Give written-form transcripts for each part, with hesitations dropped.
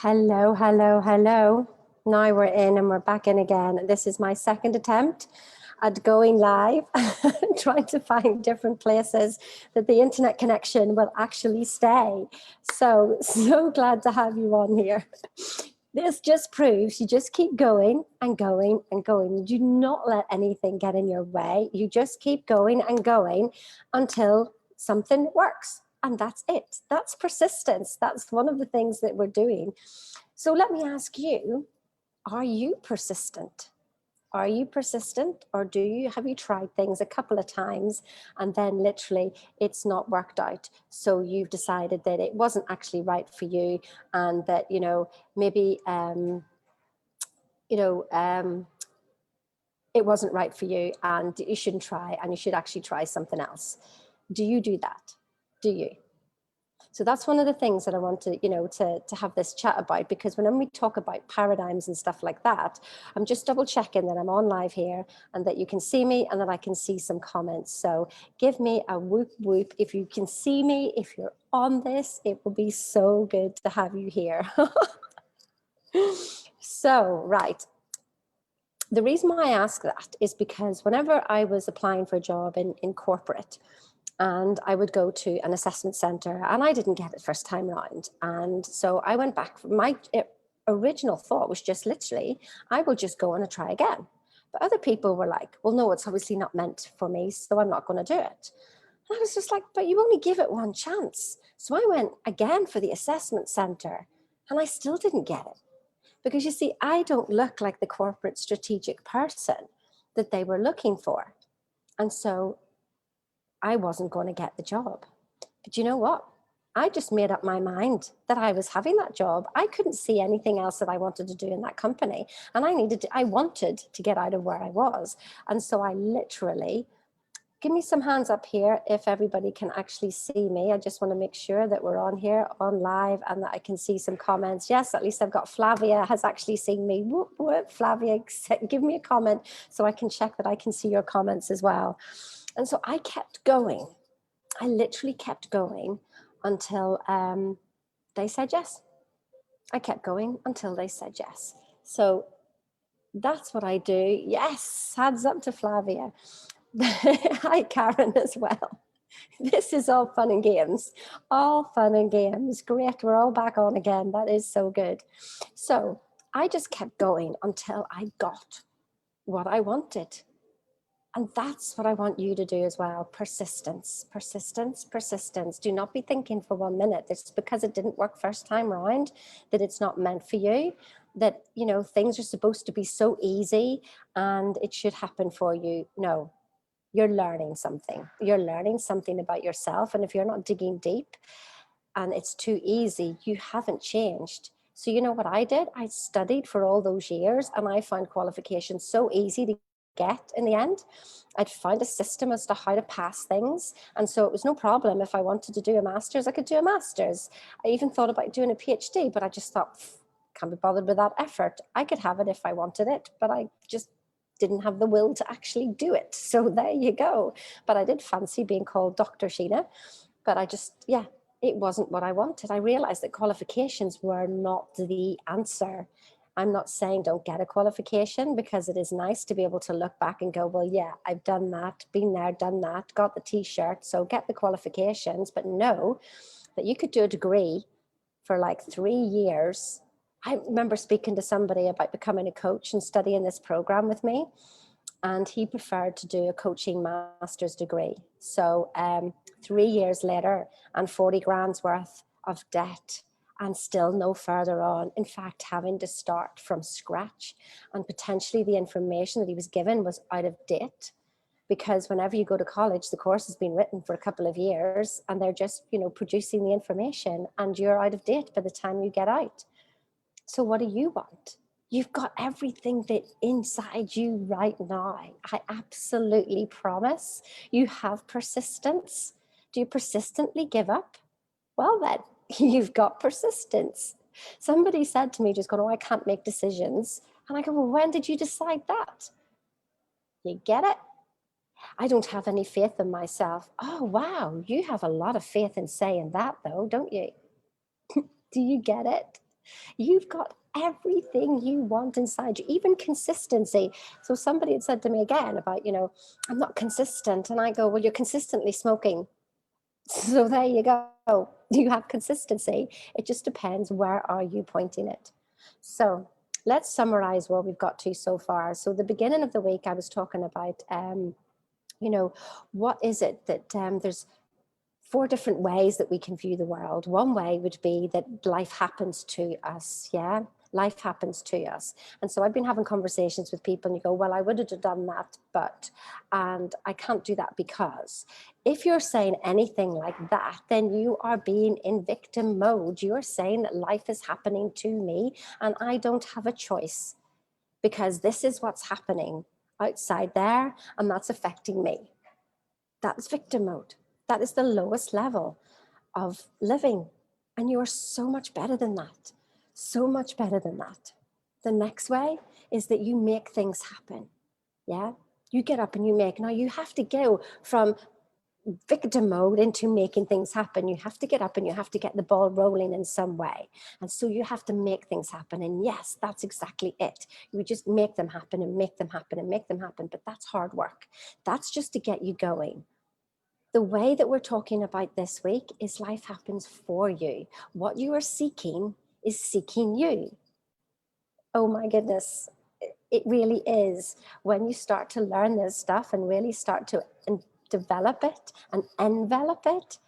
Hello, hello, hello. Now we're in and we're back in again. This is my second attempt at going live, trying to find different places that the internet connection will actually stay. So glad to have you on here. This just proves you just keep going and going and going. You do not let anything get in your way. You just keep going and going until something works. And that's it. That's persistence. That's one of the things that we're doing. So let me ask you, are you persistent? Are you persistent, or have you tried things a couple of times and then literally it's not worked out? So you've decided that it wasn't actually right for you, and that, maybe, it wasn't right for you and you shouldn't try, and you should actually try something else. Do you do that? Do you? So that's one of the things that I want to, to have this chat about, because when we talk about paradigms and stuff like that, I'm just double checking that I'm on live here and that you can see me and that I can see some comments. So give me a whoop whoop if you can see me, if you're on this. It will be so good to have you here. So, right. The reason why I ask that is because whenever I was applying for a job in corporate, and I would go to an assessment center, and I didn't get it first time round. And so I went back. My original thought was just literally, I will just go and try again. But other people were like, well, no, it's obviously not meant for me, so I'm not going to do it. And I was just like, but you only give it one chance. So I went again for the assessment center, and I still didn't get it. Because you see, I don't look like the corporate strategic person that they were looking for. And so I wasn't going to get the job. But you know what? I just made up my mind that I was having that job. I couldn't see anything else that I wanted to do in that company. And I wanted to get out of where I was. And so I literally, give me some hands up here if everybody can actually see me. I just want to make sure that we're on here, on live, and that I can see some comments. Yes, at least I've got Flavia has actually seen me. Whoop, whoop. Flavia, give me a comment so I can check that I can see your comments as well. And so I kept going. I literally kept going until they said yes. I kept going until they said yes. So that's what I do. Yes, hands up to Flavia. Hi, Karen, as well. This is all fun and games. All fun and games. Great. We're all back on again. That is so good. So I just kept going until I got what I wanted. And that's what I want you to do as well. Persistence, persistence, persistence. Do not be thinking for 1 minute it's because it didn't work first time round that it's not meant for you, that, things are supposed to be so easy and it should happen for you. No, you're learning something. You're learning something about yourself. And if you're not digging deep and it's too easy, you haven't changed. So you know what I did? I studied for all those years and I found qualifications so easy to get in the end. I'd found a system as to how to pass things. And so it was no problem. If I wanted to do a master's, I could do a master's. I even thought about doing a PhD, but I just thought, can't be bothered with that effort. I could have it if I wanted it, but I just didn't have the will to actually do it. So there you go. But I did fancy being called Dr. Sheena, but I just, it wasn't what I wanted. I realized that qualifications were not the answer. I'm not saying don't get a qualification, because it is nice to be able to look back and go, well, yeah, I've done that, been there, done that, got the t-shirt, so get the qualifications. But know that you could do a degree for like 3 years. I remember speaking to somebody about becoming a coach and studying this program with me, and he preferred to do a coaching master's degree. So 3 years later and 40 grand's worth of debt, and still no further on. In fact, having to start from scratch, and potentially the information that he was given was out of date, because whenever you go to college, the course has been written for a couple of years and they're just, producing the information, and you're out of date by the time you get out. So what do you want? You've got everything that inside you right now. I absolutely promise you have persistence. Do you persistently give up? Well then, you've got persistence. Somebody said to me, just going, oh, I can't make decisions. And I go, well, when did you decide that? You get it? I don't have any faith in myself. Oh, wow, you have a lot of faith in saying that though, don't you? Do you get it? You've got everything you want inside you, even consistency. So somebody had said to me again about, I'm not consistent. And I go, well, you're consistently smoking. So there you go. You have consistency. It just depends, where are you pointing it? So let's summarize where we've got to so far. So the beginning of the week, I was talking about, what is it that there's 4 different ways that we can view the world. One way would be that life happens to us. Yeah, life happens to us. And so I've been having conversations with people and you go, well, I would have done that, and I can't do that because. If you're saying anything like that, then you are being in victim mode. You're saying that life is happening to me and I don't have a choice because this is what's happening outside there and that's affecting me. That's victim mode. That is the lowest level of living. And you are so much better than that. So much better than that. The next way is that you make things happen. Yeah. You get up and you make. Now you have to go from victim mode into making things happen. You have to get up and you have to get the ball rolling in some way. And so you have to make things happen. And yes, that's exactly it. You just make them happen and make them happen and make them happen. But that's hard work. That's just to get you going. The way that we're talking about this week is life happens for you. What you are seeking is seeking you. Oh my goodness, it really is. When you start to learn this stuff and really start to develop it and envelop it,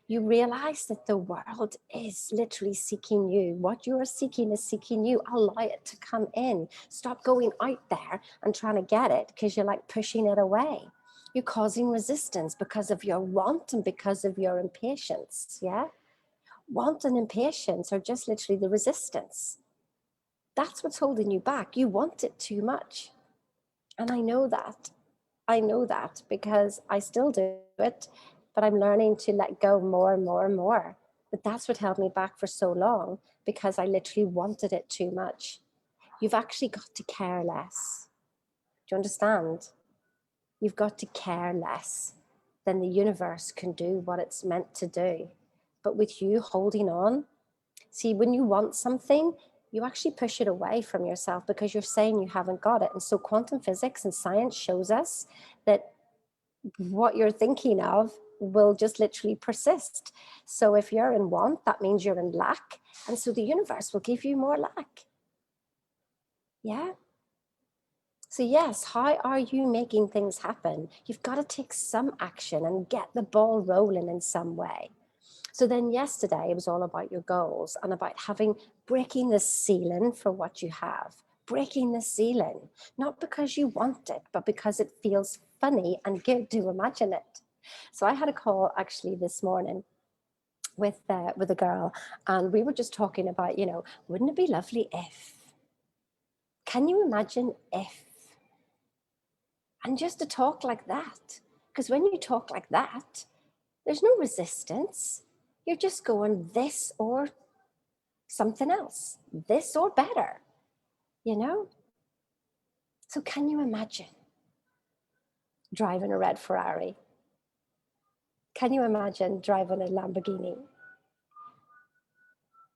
you realize that the world is literally seeking you. What you are seeking is seeking you. Allow it to come in. Stop going out there and trying to get it because you're like pushing it away. You're causing resistance because of your want and because of your impatience. Yeah. Want and impatience are just literally the resistance. That's what's holding you back. You want it too much. And I know that. I know that because I still do it, but I'm learning to let go more and more and more. But that's what held me back for so long because I literally wanted it too much. You've actually got to care less. Do you understand? You've got to care less. Then the universe can do what it's meant to do. But with you holding on, see, when you want something, you actually push it away from yourself because you're saying you haven't got it. And so quantum physics and science shows us that what you're thinking of will just literally persist. So if you're in want, that means you're in lack. And so the universe will give you more lack. Yeah. So yes, how are you making things happen? You've got to take some action and get the ball rolling in some way. So then yesterday it was all about your goals and about breaking the ceiling for what you have, breaking the ceiling, not because you want it, but because it feels funny and good to imagine it. So I had a call actually this morning with a girl and we were just talking about, wouldn't it be lovely if, can you imagine if, and just to talk like that, because when you talk like that, there's no resistance. You're just going this or something else, this or better, So can you imagine driving a red Ferrari? Can you imagine driving a Lamborghini?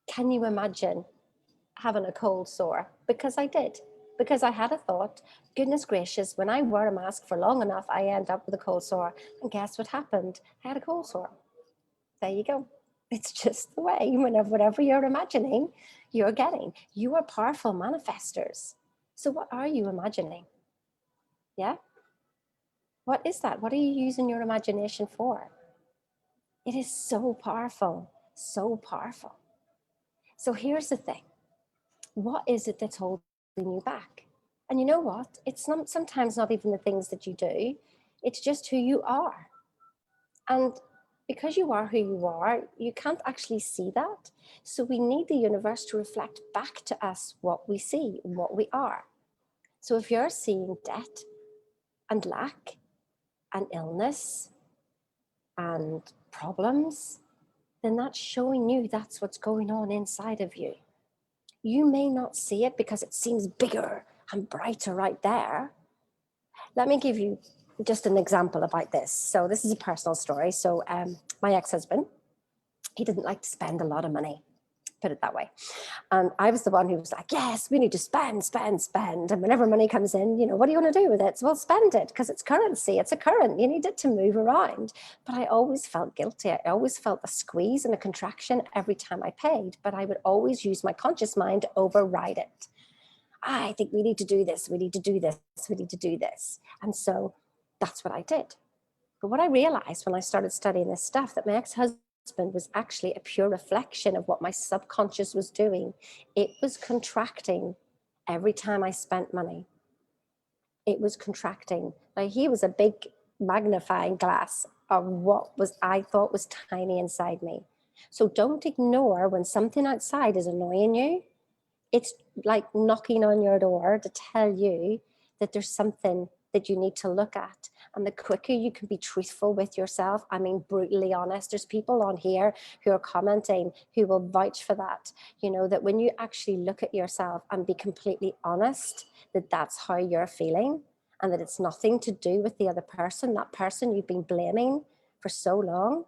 Can you imagine having a cold sore? Because I did. Because I had a thought, goodness gracious, when I wear a mask for long enough, I end up with a cold sore. And guess what happened? I had a cold sore. There you go. It's just the way. Whatever you're imagining, you're getting. You are powerful manifestors. So what are you imagining? Yeah? What is that? What are you using your imagination for? It is so powerful, so powerful. So here's the thing. What is it that's holding you back? And you know what? It's not sometimes not even the things that you do. It's just who you are. And because you are who you are, you can't actually see that. So we need the universe to reflect back to us what we see, what we are. So if you're seeing debt and lack and illness and problems, then that's showing you that's what's going on inside of you. You may not see it because it seems bigger and brighter right there. Let me give you just an example about this. So this is a personal story. So my ex-husband, he didn't like to spend a lot of money. put it that way. And I was the one who was like, yes, we need to spend, spend, spend. And whenever money comes in, you know, what do you want to do with it? So, well, spend it because it's currency. It's a current. You need it to move around. But I always felt guilty. I always felt a squeeze and a contraction every time I paid. But I would always use my conscious mind to override it. I think we need to do this. We need to do this. We need to do this. And so that's what I did. But what I realized when I started studying this stuff, that my ex-husband was actually a pure reflection of what my subconscious was doing. It was contracting every time I spent money. It was contracting. Now, he was a big magnifying glass of what was I thought was tiny inside me. So don't ignore when something outside is annoying you. It's like knocking on your door to tell you that there's something that you need to look at. And the quicker you can be truthful with yourself, I mean, brutally honest, there's people on here who are commenting who will vouch for that, you know, that when you actually look at yourself and be completely honest, that that's how you're feeling and that it's nothing to do with the other person, that person you've been blaming for so long.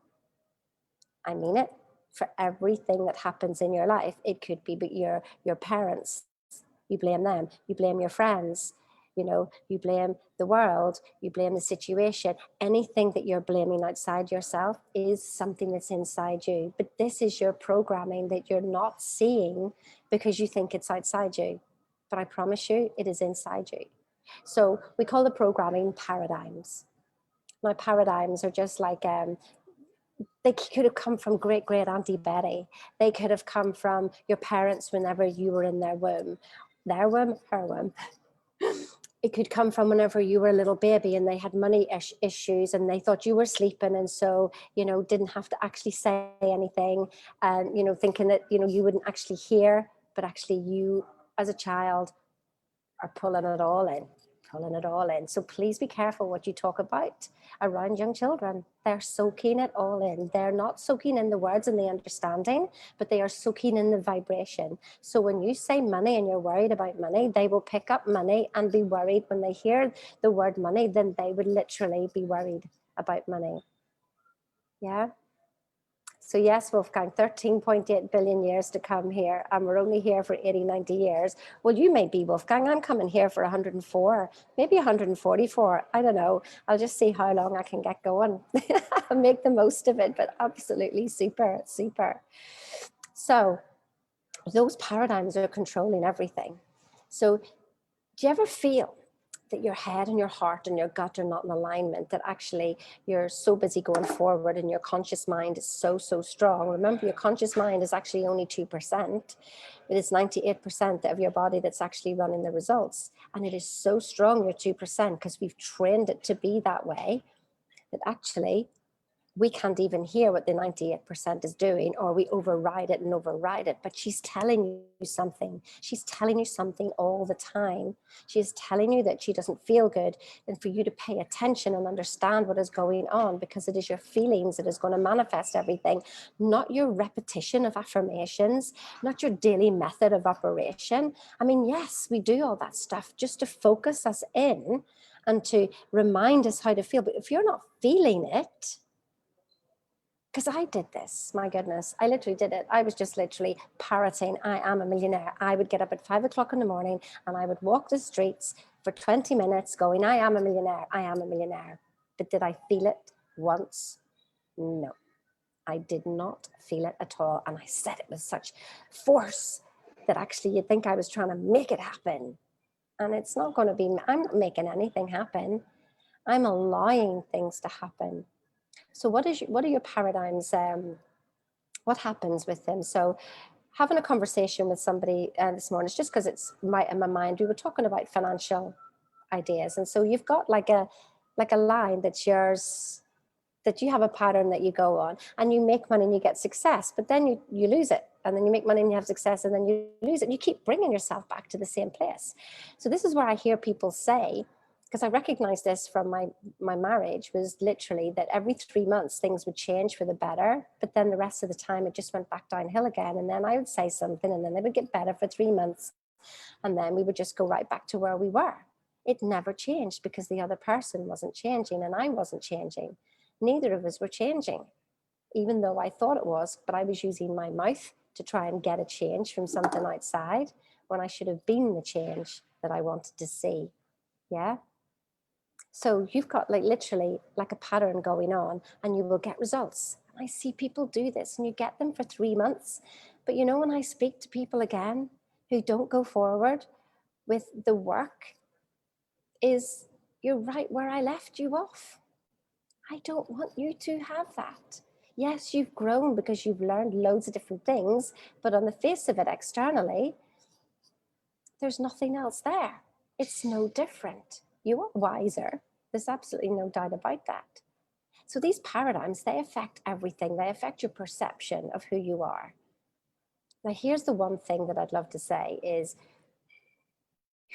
I mean it. For everything that happens in your life, it could be your parents, you blame them, you blame your friends, you know, you blame the world, you blame the situation. Anything that you're blaming outside yourself is something that's inside you. But this is your programming that you're not seeing because you think it's outside you. But I promise you, it is inside you. So we call the programming paradigms. Now, paradigms are just like they could have come from great Auntie Betty. They could have come from your parents whenever you were in their womb, her womb. It could come from whenever you were a little baby and they had money issues and they thought you were sleeping, and so, you know, didn't have to actually say anything, and, you know, thinking that, you know, you wouldn't actually hear, but actually you as a child are pulling it all in. So please be careful what you talk about around young children. They're soaking it all in. They're not soaking in the words and the understanding, but they are soaking in the vibration. So when you say money and you're worried about money, they will pick up money and be worried. When they hear the word money, then they would literally be worried about money. Yeah. So yes, Wolfgang, 13.8 billion years to come here, and we're only here for 80, 90 years. Well, you may be, Wolfgang. I'm coming here for 104, maybe 144. I don't know. I'll just see how long I can get going and make the most of it, but absolutely super, super. So those paradigms are controlling everything. So do you ever feel that your head and your heart and your gut are not in alignment, that actually you're so busy going forward and your conscious mind is so strong? Remember, your conscious mind is actually only 2%. It is 98% of your body that's actually running the results. And it is so strong, your 2%, because we've trained it to be that way, that actually we can't even hear what the 98% is doing, or we override it. But she's telling you something. She's telling you something all the time. She's telling you that she doesn't feel good, and for you to pay attention and understand what is going on, because it is your feelings that is going to manifest everything, not your repetition of affirmations, not your daily method of operation. I mean, yes, we do all that stuff just to focus us in and to remind us how to feel. But if you're not feeling it, because I did this, my goodness, I literally did it. I was just literally parroting, I am a millionaire. I would get up at 5 o'clock in the morning and I would walk the streets for 20 minutes going, I am a millionaire, I am a millionaire. But did I feel it once? No, I did not feel it at all. And I said it with such force that actually you'd think I was trying to make it happen. And it's not going to be, I'm not making anything happen. I'm allowing things to happen. So what are your paradigms? What happens with them? So having a conversation with somebody this morning, it's just because it's in my mind, we were talking about financial ideas. And so you've got like a line that's yours, that you have a pattern that you go on, and you make money and you get success, but then you lose it. And then you make money and you have success, and then you lose it. And you keep bringing yourself back to the same place. So this is where I hear people say, because I recognized this from my marriage, was literally that every 3 months things would change for the better, but then the rest of the time it just went back downhill again. And then I would say something and then they would get better for 3 months, and then we would just go right back to where we were. It never changed because the other person wasn't changing and I wasn't changing. Neither of us were changing, even though I thought it was, but I was using my mouth to try and get a change from something outside when I should have been the change that I wanted to see. Yeah. So you've got like literally like a pattern going on and you will get results. I see people do this and you get them for 3 months. But you know, when I speak to people again who don't go forward with the work, is you're right where I left you off. I don't want you to have that. Yes, you've grown because you've learned loads of different things, but on the face of it externally, there's nothing else there. It's no different. You are wiser. There's absolutely no doubt about that. So these paradigms, they affect everything. They affect your perception of who you are. Now, here's the one thing that I'd love to say is,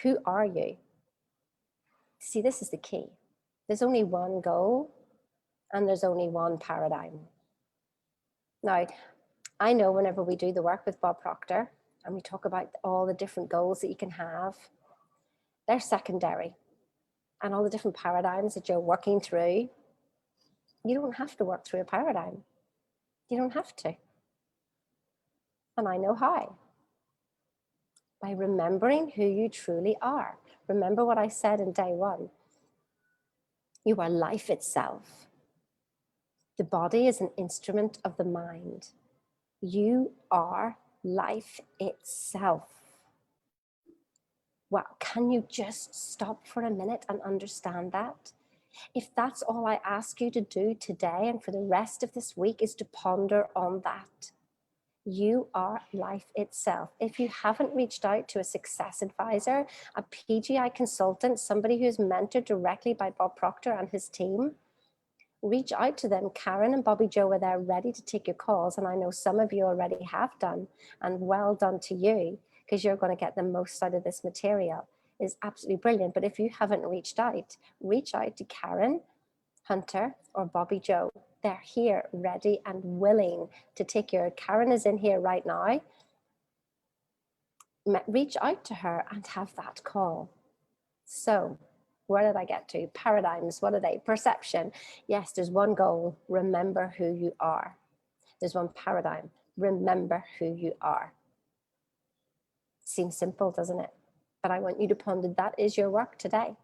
who are you? See, this is the key. There's only one goal and there's only one paradigm. Now, I know whenever we do the work with Bob Proctor and we talk about all the different goals that you can have, they're secondary. And all the different paradigms that you're working through, you don't have to work through a paradigm. You don't have to. And I know how. By remembering who you truly are. Remember what I said in day one. You are life itself. The body is an instrument of the mind. You are life itself. Wow, can you just stop for a minute and understand that? If that's all I ask you to do today and for the rest of this week is to ponder on that. You are life itself. If you haven't reached out to a success advisor, a PGI consultant, somebody who's mentored directly by Bob Proctor and his team, reach out to them. Karen and Bobby Joe are there ready to take your calls. And I know some of you already have done, and well done to you, because you're going to get the most out of this material. It's absolutely brilliant. But if you haven't reached out, reach out to Karen Hunter or Bobby Joe. They're here ready and willing to take your, Karen is in here right now. Reach out to her and have that call. So where did I get to? Paradigms, what are they? Perception. Yes, there's one goal. Remember who you are. There's one paradigm. Remember who you are. Seems simple, doesn't it? But I want you to ponder that is your work today.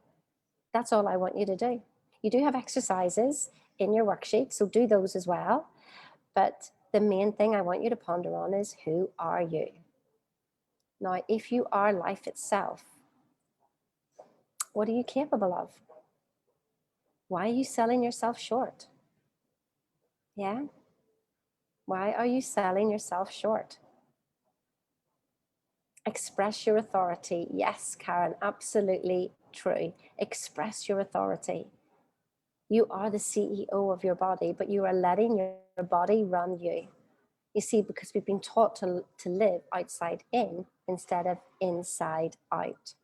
That's all I want you to do. You do have exercises in your worksheet, so do those as well. But the main thing I want you to ponder on is, who are you? Now, if you are life itself, what are you capable of? Why are you selling yourself short? Yeah? Why are you selling yourself short? Express your authority. Yes, Karen, absolutely true. Express your authority. You are the CEO of your body, but you are letting your body run you. You see, because we've been taught to live outside in instead of inside out.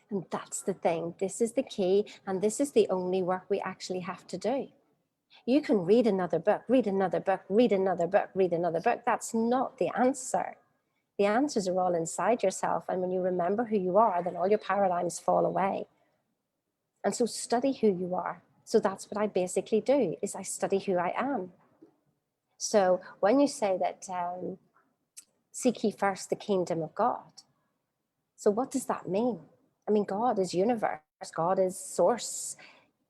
And that's the thing. This is the key, and this is the only work we actually have to do. You can read another book, read another book, read another book, read another book. That's not the answer. The answers are all inside yourself. And when you remember who you are, then all your paradigms fall away. And so study who you are. So that's what I basically do, is I study who I am. So when you say that, seek ye first the kingdom of God. So what does that mean? I mean, God is universe, God is source,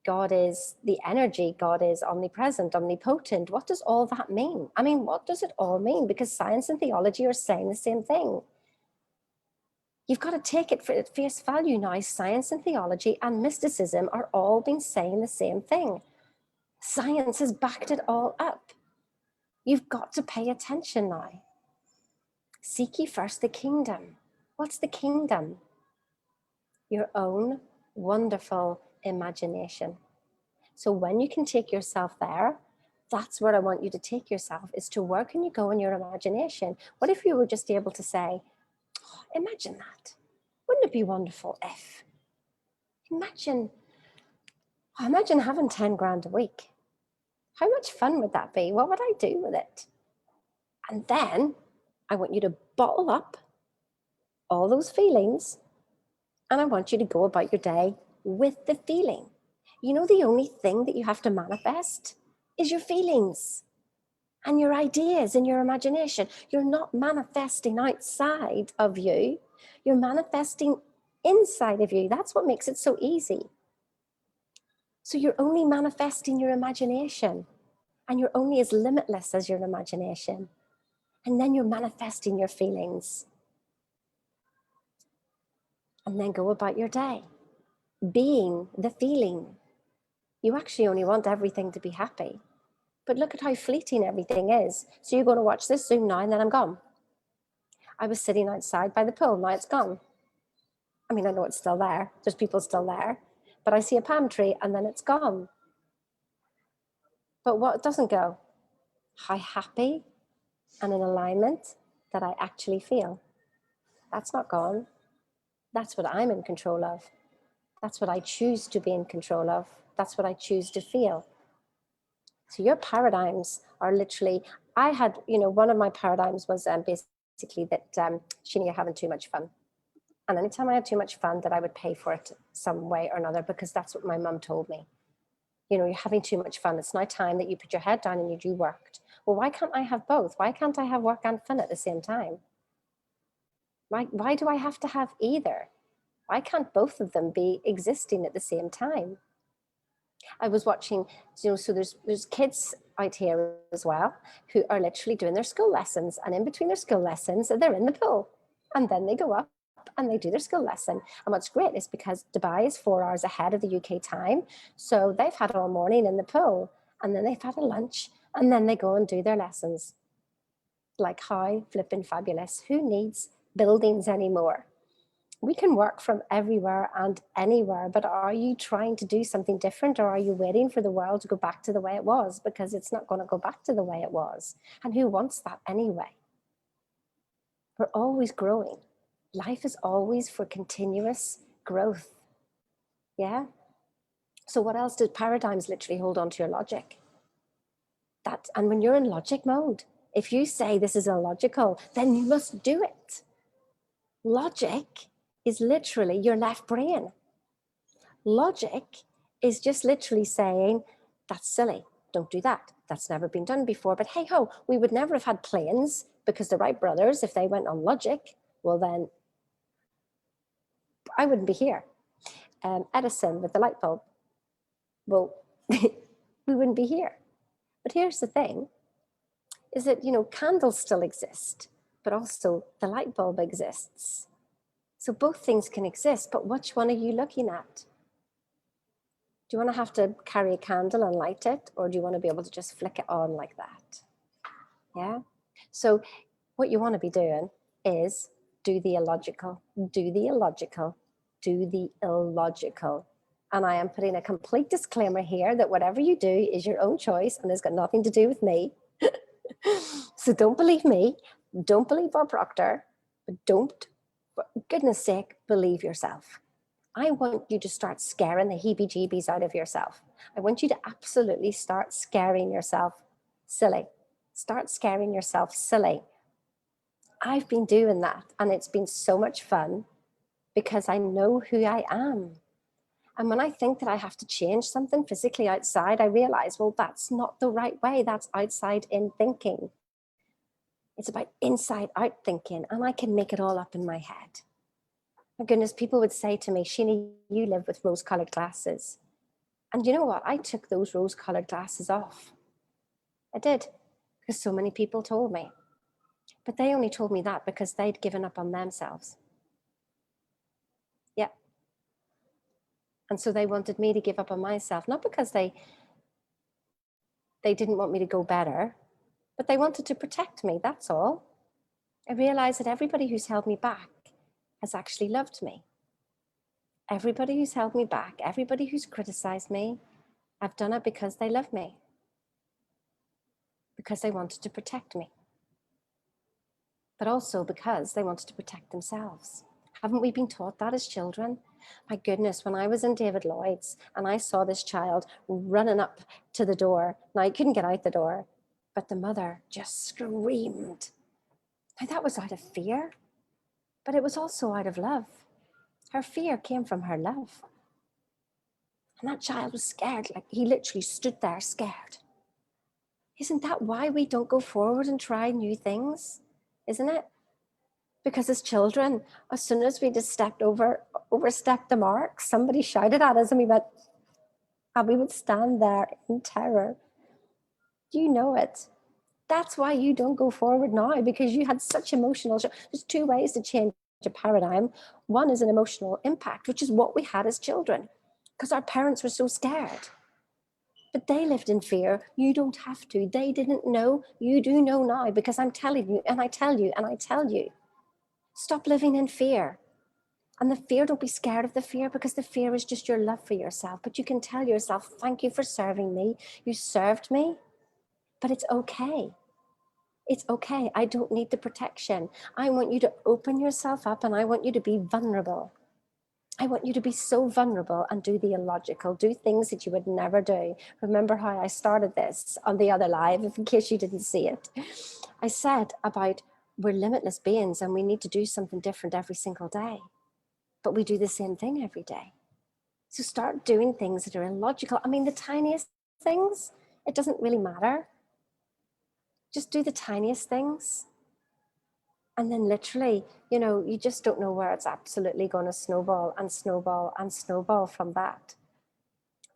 God is the energy, God is omnipresent, omnipotent. What does all that mean? I mean, what does it all mean? Because science and theology are saying the same thing. You've got to take it for face value now. Science and theology and mysticism are all been saying the same thing. Science has backed it all up. You've got to pay attention now. Seek ye first the kingdom. What's the kingdom? Your own wonderful imagination. So when you can take yourself there, that's where I want you to take yourself, is to where can you go in your imagination? What if you were just able to say, oh, imagine that. Wouldn't it be wonderful if? Imagine having 10 grand a week. How much fun would that be? What would I do with it? And then I want you to bottle up all those feelings, and I want you to go about your day with the feeling. You know, the only thing that you have to manifest is your feelings. and your ideas and your imagination. You're not manifesting outside of you. You're manifesting inside of you. That's what makes it so easy. So you're only manifesting your imagination, and you're only as limitless as your imagination. And then you're manifesting your feelings. And then go about your day, being the feeling. You actually only want everything to be happy. But look at how fleeting everything is. So you're going to watch this Zoom now and then I'm gone. I was sitting outside by the pool, now it's gone. I mean, I know it's still there. There's people still there. But I see a palm tree and then it's gone. But what doesn't go? How happy and in alignment that I actually feel. That's not gone. That's what I'm in control of. That's what I choose to be in control of. That's what I choose to feel. So your paradigms are literally, I had, one of my paradigms was basically that, Sheena, you're having too much fun. And anytime I had too much fun, that I would pay for it some way or another, because that's what my mum told me. You're having too much fun. It's now time that you put your head down and you do work. Well, why can't I have both? Why can't I have work and fun at the same time? Why do I have to have either? Why can't both of them be existing at the same time? I was watching, so there's kids out here as well who are literally doing their school lessons, and in between their school lessons, they're in the pool, and then they go up and they do their school lesson. And what's great is because Dubai is 4 hours ahead of the UK time, so they've had all morning in the pool, and then they've had a lunch, and then they go and do their lessons. Like, how flipping fabulous. Who needs buildings anymore? We can work from everywhere and anywhere, but are you trying to do something different, or are you waiting for the world to go back to the way it was? Because it's not going to go back to the way it was. And who wants that anyway? We're always growing. Life is always for continuous growth. Yeah. So what else? Does paradigms literally hold on to your logic? And when you're in logic mode, if you say this is illogical, then you must do it. Logic is literally your left brain. Logic is just literally saying, that's silly, don't do that. That's never been done before. But hey ho, we would never have had planes because the Wright brothers, if they went on logic, well then I wouldn't be here. Edison with the light bulb, well, we wouldn't be here. But here's the thing, is that, candles still exist, but also the light bulb exists. So both things can exist, but which one are you looking at? Do you want to have to carry a candle and light it, or do you want to be able to just flick it on like that? Yeah. So what you want to be doing is do the illogical, do the illogical, do the illogical. And I am putting a complete disclaimer here that whatever you do is your own choice and has got nothing to do with me. So don't believe me, don't believe Bob Proctor, but don't, for goodness sake, believe yourself. I want you to start scaring the heebie-jeebies out of yourself. I want you to absolutely start scaring yourself silly. Start scaring yourself silly. I've been doing that, and it's been so much fun because I know who I am. And when I think that I have to change something physically outside, I realize, well, that's not the right way. That's outside in thinking. It's about inside out thinking, and I can make it all up in my head. My goodness, people would say to me, Sheena, you live with rose-colored glasses. And you know what? I took those rose-colored glasses off. I did, because so many people told me. But they only told me that because they'd given up on themselves. Yeah. And so they wanted me to give up on myself, not because they didn't want me to go better, but they wanted to protect me, that's all. I realized that everybody who's held me back has actually loved me. Everybody who's held me back, everybody who's criticized me, I've done it because they love me, because they wanted to protect me, but also because they wanted to protect themselves. Haven't we been taught that as children? My goodness, when I was in David Lloyd's and I saw this child running up to the door, now he couldn't get out the door, but the mother just screamed. Now that was out of fear, but it was also out of love. Her fear came from her love. And that child was scared, like he literally stood there scared. Isn't that why we don't go forward and try new things? Isn't it? Because as children, as soon as we just overstepped the mark, somebody shouted at us and we would stand there in terror. Do you know it? That's why you don't go forward now, because you had such emotional. There's two ways to change a paradigm. One is an emotional impact, which is what we had as children, because our parents were so scared. But they lived in fear. You don't have to. They didn't know. You do know now, because I'm telling you, and I tell you, and I tell you. Stop living in fear. And the fear, don't be scared of the fear, because the fear is just your love for yourself. But you can tell yourself, thank you for serving me. You served me, but it's okay. It's okay. I don't need the protection. I want you to open yourself up, and I want you to be vulnerable. I want you to be so vulnerable and do the illogical, do things that you would never do. Remember how I started this on the other live, in case you didn't see it. I said about we're limitless beings and we need to do something different every single day, but we do the same thing every day. So start doing things that are illogical. I mean, the tiniest things, it doesn't really matter. Just do the tiniest things. And then literally, you just don't know where it's absolutely going to snowball and snowball and snowball from that.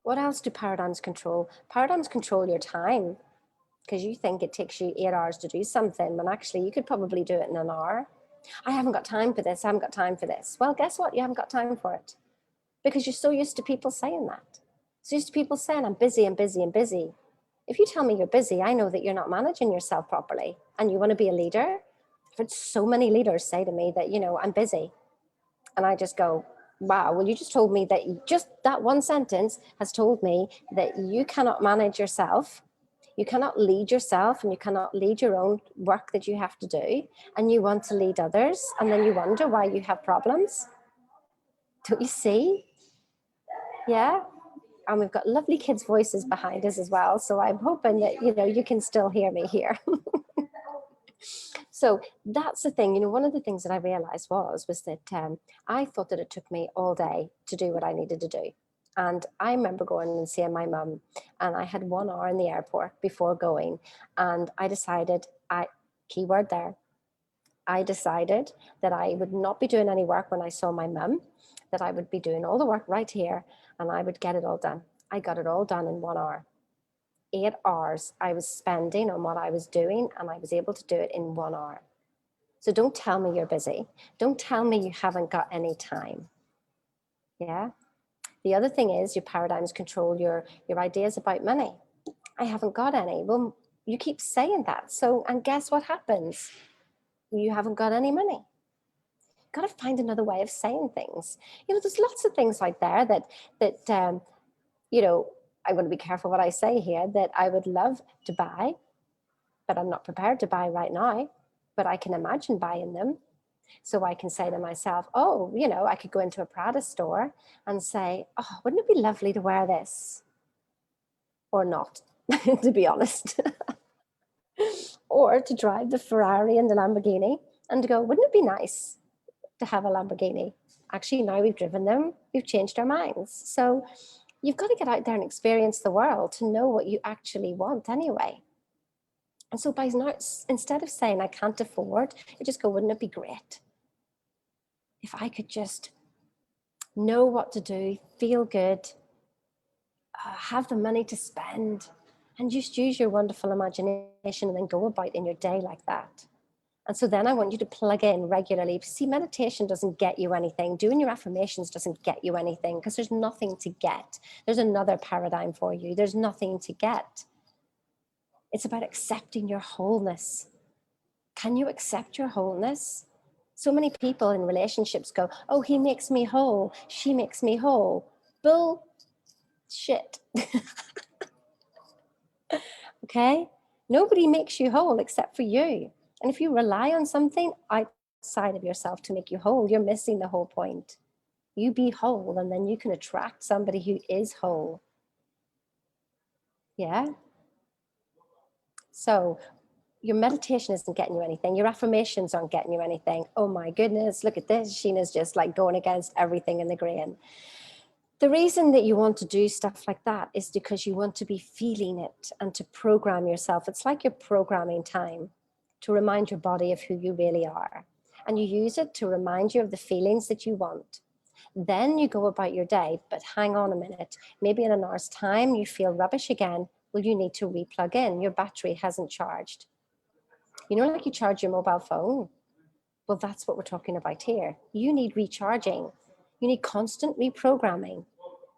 What else do paradigms control? Paradigms control your time, because you think it takes you 8 hours to do something, when actually you could probably do it in an hour. I haven't got time for this. I haven't got time for this. Well, guess what? You haven't got time for it, because you're so used to people saying that. So used to people saying, I'm busy and busy and busy. If you tell me you're busy, I know that you're not managing yourself properly and you want to be a leader. I've had so many leaders say to me that, I'm busy. And I just go, wow, well, you just told me that just that one sentence has told me that you cannot manage yourself. You cannot lead yourself, and you cannot lead your own work that you have to do. And you want to lead others. And then you wonder why you have problems. Don't you see? Yeah. And we've got lovely kids' voices behind us as well. So I'm hoping that, you can still hear me here. So that's the thing, one of the things that I realized was that I thought that it took me all day to do what I needed to do. And I remember going and seeing my mum, and I had 1 hour in the airport before going. And I decided, keyword there, I decided that I would not be doing any work when I saw my mum, that I would be doing all the work right here, and I would get it all done. I got it all done in 1 hour. 8 hours I was spending on what I was doing, and I was able to do it in 1 hour. So don't tell me you're busy. Don't tell me you haven't got any time. Yeah. The other thing is your paradigms control your ideas about money. I haven't got any. Well, you keep saying that. So, and guess what happens? You haven't got any money. You've got to find another way of saying things. There's lots of things out there that I want to be careful what I say here, that I would love to buy, but I'm not prepared to buy right now, but I can imagine buying them. So I can say to myself, oh, I could go into a Prada store and say, oh, wouldn't it be lovely to wear this? Or not, to be honest. Or to drive the Ferrari and the Lamborghini and to go, wouldn't it be nice to have a Lamborghini? Actually, now we've driven them, we've changed our minds. So you've got to get out there and experience the world to know what you actually want anyway. And so by now, instead of saying I can't afford, you just go, wouldn't it be great if I could just know what to do, feel good, have the money to spend, and just use your wonderful imagination and then go about in your day like that. And so then I want you to plug in regularly. See, meditation doesn't get you anything. Doing your affirmations doesn't get you anything, because there's nothing to get. There's another paradigm for you. There's nothing to get. It's about accepting your wholeness. Can you accept your wholeness? So many people in relationships go, oh, he makes me whole. She makes me whole. Bullshit. Okay? Nobody makes you whole except for you. And if you rely on something outside of yourself to make you whole, you're missing the whole point. You be whole, and then you can attract somebody who is whole. Yeah? So your meditation isn't getting you anything. Your affirmations aren't getting you anything. Oh my goodness, look at this. Sheena's just like going against everything in the grain. The reason that you want to do stuff like that is because you want to be feeling it and to program yourself. It's like you're programming time to remind your body of who you really are. And you use it to remind you of the feelings that you want. Then you go about your day, but hang on a minute. Maybe in an hour's time, you feel rubbish again. Well, you need to replug in. Your battery hasn't charged. You know, like you charge your mobile phone. Well, that's what we're talking about here. You need recharging. You need constant reprogramming.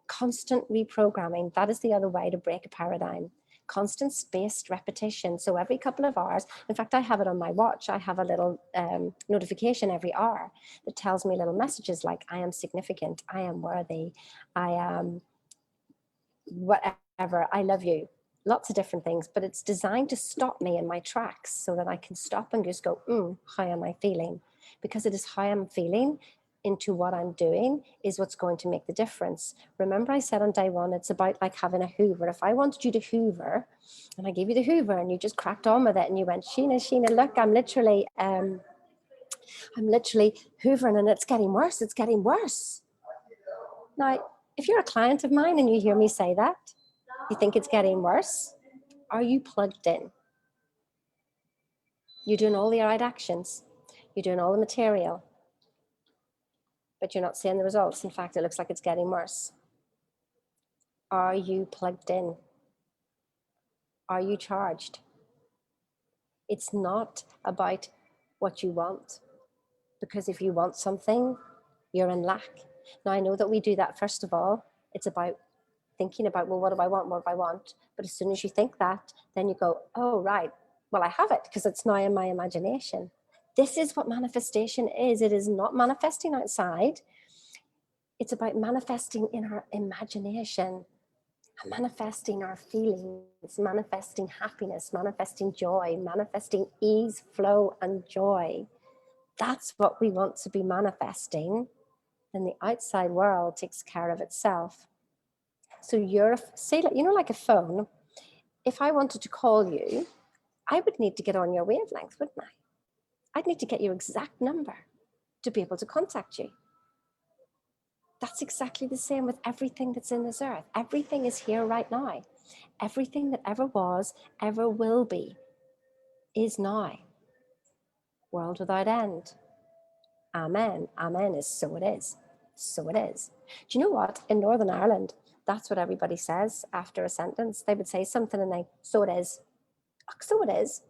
Constant reprogramming. That is the other way to break a paradigm. Constant spaced repetition. So every couple of hours, in fact, I have it on my watch. I have a little notification every hour that tells me little messages like, I am significant, I am worthy, I am whatever, I love you. Lots of different things, but it's designed to stop me in my tracks so that I can stop and just go, how am I feeling? Because it is how I'm feeling into what I'm doing is what's going to make the difference. Remember I said on day one, it's about like having a Hoover. If I wanted you to Hoover and I gave you the Hoover and you just cracked on with it and you went, Sheena, look, I'm literally Hoovering and it's getting worse. It's getting worse. Now, if you're a client of mine and you hear me say that, you think it's getting worse, are you plugged in? You're doing all the right actions. You're doing all the material, but you're not seeing the results. In fact, it looks like it's getting worse. Are you plugged in? Are you charged? It's not about what you want, because if you want something, you're in lack. Now, I know that we do that first of all. It's about thinking about, well, what do I want? What do I want? But as soon as you think that, then you go, oh, right, well, I have it because it's now in my imagination. This is what manifestation is. It is not manifesting outside. It's about manifesting in our imagination, manifesting our feelings, manifesting happiness, manifesting joy, manifesting ease, flow, and joy. That's what we want to be manifesting. Then the outside world takes care of itself. So say, you know, like a phone, if I wanted to call you, I would need to get on your wavelength, wouldn't I? I'd need to get your exact number to be able to contact you. That's exactly the same with everything that's in this earth. Everything is here right now. Everything that ever was, ever will be, is now. World without end. Amen. Amen is so it is. So it is. Do you know what? In Northern Ireland, that's what everybody says after a sentence. They would say something and so it is. So it is.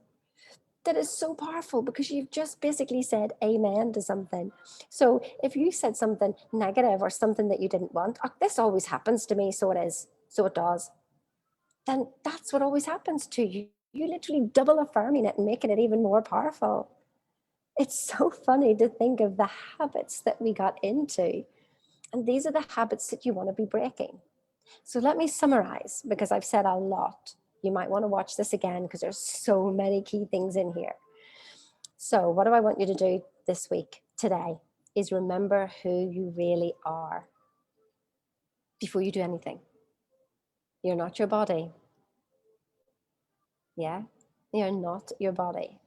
That is so powerful because you've just basically said amen to something. So if you said something negative or something that you didn't want, this always happens to me, so it is, so it does, then that's what always happens to you. You literally double affirming it and making it even more powerful. It's so funny to think of the habits that we got into. And these are the habits that you want to be breaking. So let me summarize, because I've said a lot. You might want to watch this again because there's so many key things in here. So what do I want you to do this week, today, is remember who you really are before you do anything. You're not your body. Yeah, you're not your body.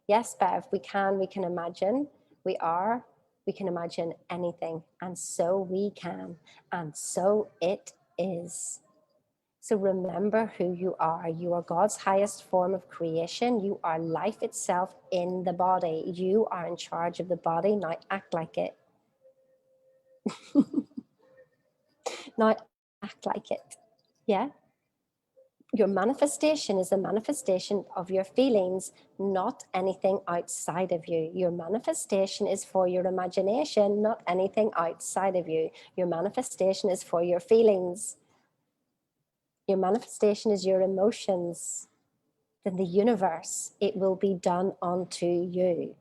Yes, Bev, we can imagine, we can imagine anything, and so we can, and so it is. So remember who you are. You are God's highest form of creation. You are life itself in the body. You are in charge of the body. Now act like it. Now act like it. Yeah? Your manifestation is a manifestation of your feelings, not anything outside of you. Your manifestation is for your imagination, not anything outside of you. Your manifestation is for your feelings. Your manifestation is your emotions. Then the universe, it will be done unto you.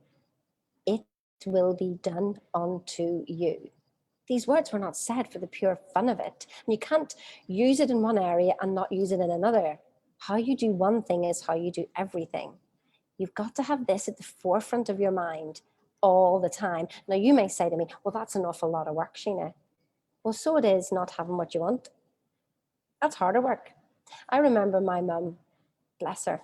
It will be done unto you. These words were not said for the pure fun of it. And you can't use it in one area and not use it in another. How you do one thing is how you do everything. You've got to have this at the forefront of your mind all the time. Now you may say to me, well, that's an awful lot of work, Sheena. Well, so it is not having what you want. That's harder work. I remember my mum, bless her,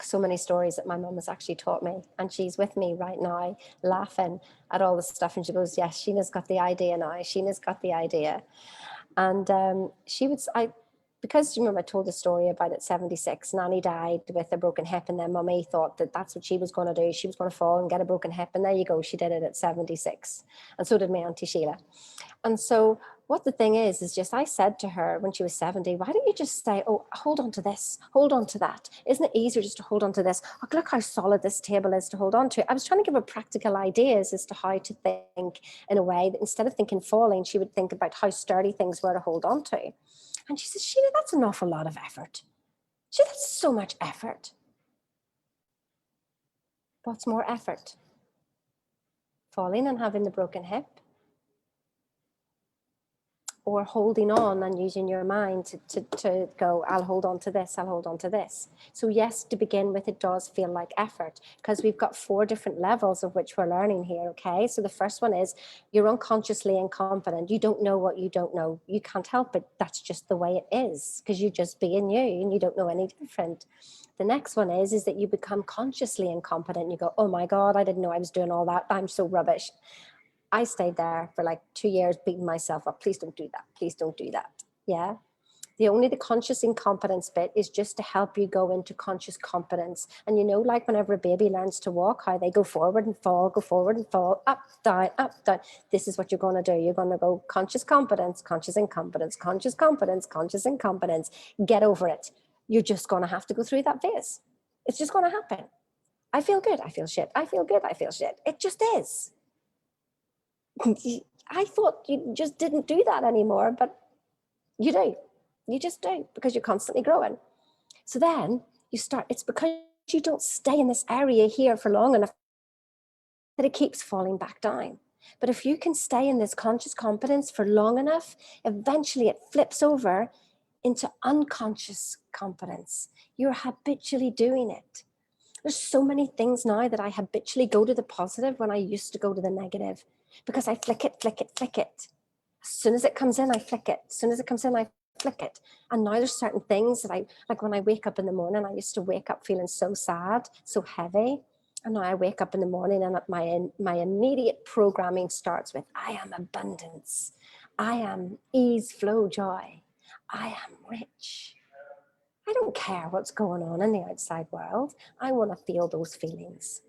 so many stories that my mum has actually taught me, and she's with me right now laughing at all the stuff, and she goes, yes, Sheena's got the idea now, Sheena's got the idea. And because you remember I told the story about at 76, Nanny died with a broken hip, and then Mummy thought that that's what she was going to do. She was going to fall and get a broken hip, and there you go, she did it at 76, and so did my Auntie Sheila. And so what the thing is just I said to her when she was 70, why don't you just say, oh, hold on to this, hold on to that. Isn't it easier just to hold on to this? Oh, look how solid this table is to hold on to. I was trying to give her practical ideas as to how to think in a way that instead of thinking falling, she would think about how sturdy things were to hold on to. And she says, Sheena, that's an awful lot of effort. She, that's so much effort. What's more effort? Falling and having the broken hip? Or holding on and using your mind to go, I'll hold on to this, I'll hold on to this. So yes, to begin with, it does feel like effort, because we've got 4 different levels of which we're learning here, okay? So the first one is you're unconsciously incompetent. You don't know what you don't know. You can't help it. That's just the way it is, because you're just being you and you don't know any different. The next one is that you become consciously incompetent. You go, oh my God, I didn't know I was doing all that. I'm so rubbish. I stayed there for like 2 years beating myself up. Please don't do that. Please don't do that. Yeah. The conscious incompetence bit is just to help you go into conscious competence. And you know, like whenever a baby learns to walk, how they go forward and fall, up, down, up, down. This is what you're going to do. You're going to go conscious competence, conscious incompetence, conscious competence, conscious incompetence. Get over it. You're just going to have to go through that phase. It's just going to happen. I feel good. I feel shit. I feel good. I feel shit. It just is. I thought you just didn't do that anymore, but you do. You just do, because you're constantly growing. So then you start, it's because you don't stay in this area here for long enough that it keeps falling back down. But if you can stay in this conscious competence for long enough, eventually it flips over into unconscious competence. You're habitually doing it. There's so many things now that I habitually go to the positive when I used to go to the negative, because I flick it, flick it, flick it. As soon as it comes in, I flick it. As soon as it comes in, I flick it. And now there's certain things that like when I wake up in the morning, I used to wake up feeling so sad, so heavy. And now I wake up in the morning and my immediate programming starts with, I am abundance. I am ease, flow, joy. I am rich. I don't care what's going on in the outside world. I want to feel those feelings,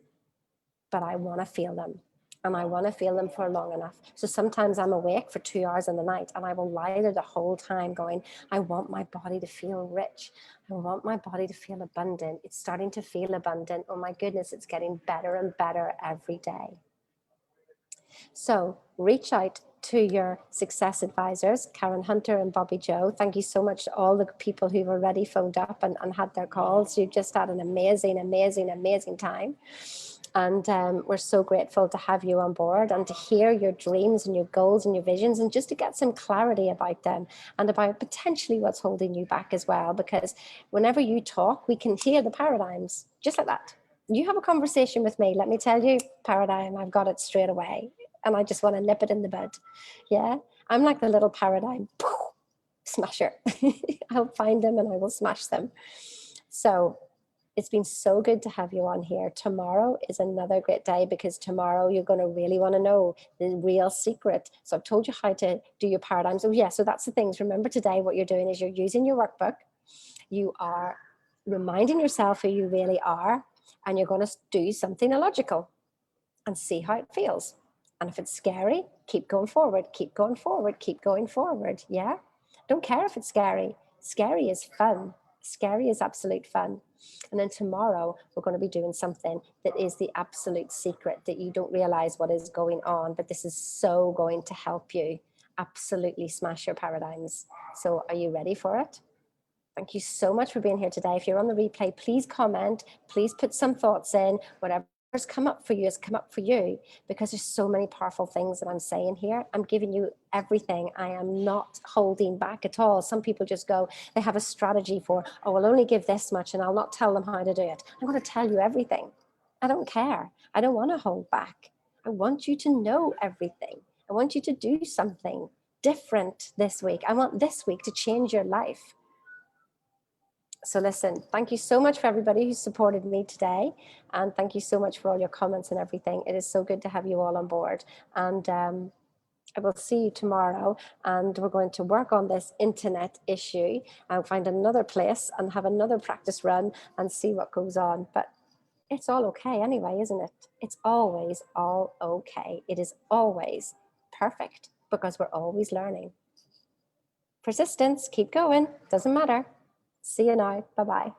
but I want to feel them, and I want to feel them for long enough. So sometimes I'm awake for 2 hours in the night and I will lie there the whole time going, I want my body to feel rich. I want my body to feel abundant. It's starting to feel abundant. Oh my goodness, it's getting better and better every day. So reach out to your success advisors, Karen Hunter and Bobby Joe. Thank you so much to all the people who've already phoned up and had their calls. You've just had an amazing, amazing, amazing time. And we're so grateful to have you on board and to hear your dreams and your goals and your visions, and just to get some clarity about them and about potentially what's holding you back as well. Because whenever you talk, we can hear the paradigms just like that. You have a conversation with me, let me tell you, paradigm, I've got it straight away. And I just want to nip it in the bud. Yeah, I'm like the little paradigm smasher. I'll find them and I will smash them. So it's been so good to have you on here. Tomorrow is another great day, because tomorrow you're going to really want to know the real secret. So I've told you how to do your paradigms. Oh yeah, so that's the things. Remember today what you're doing is you're using your workbook. You are reminding yourself who you really are, and you're going to do something illogical and see how it feels. And if it's scary, keep going forward, keep going forward, keep going forward. Yeah. Don't care if it's scary. Scary is fun. Scary is absolute fun. And then tomorrow we're going to be doing something that is the absolute secret that you don't realize what is going on, but this is so going to help you absolutely smash your paradigms. So are you ready for it? Thank you so much for being here today. If you're on the replay, please comment, please put some thoughts in. Whatever has come up for you has come up for you, because there's so many powerful things that I'm saying here. I'm giving you everything. I am not holding back at all. Some people just go, they have a strategy for, oh, I'll only give this much and I'll not tell them how to do it. I'm going to tell you everything. I don't care. I don't want to hold back. I want you to know everything. I want you to do something different this week. I want this week to change your life. So listen, thank you so much for everybody who supported me today. And thank you so much for all your comments and everything. It is so good to have you all on board. And I will see you tomorrow, and we're going to work on this internet issue and find another place and have another practice run and see what goes on. But it's all okay anyway, isn't it? It's always all okay. It is always perfect because we're always learning. Persistence, keep going, doesn't matter. See you now. Bye-bye.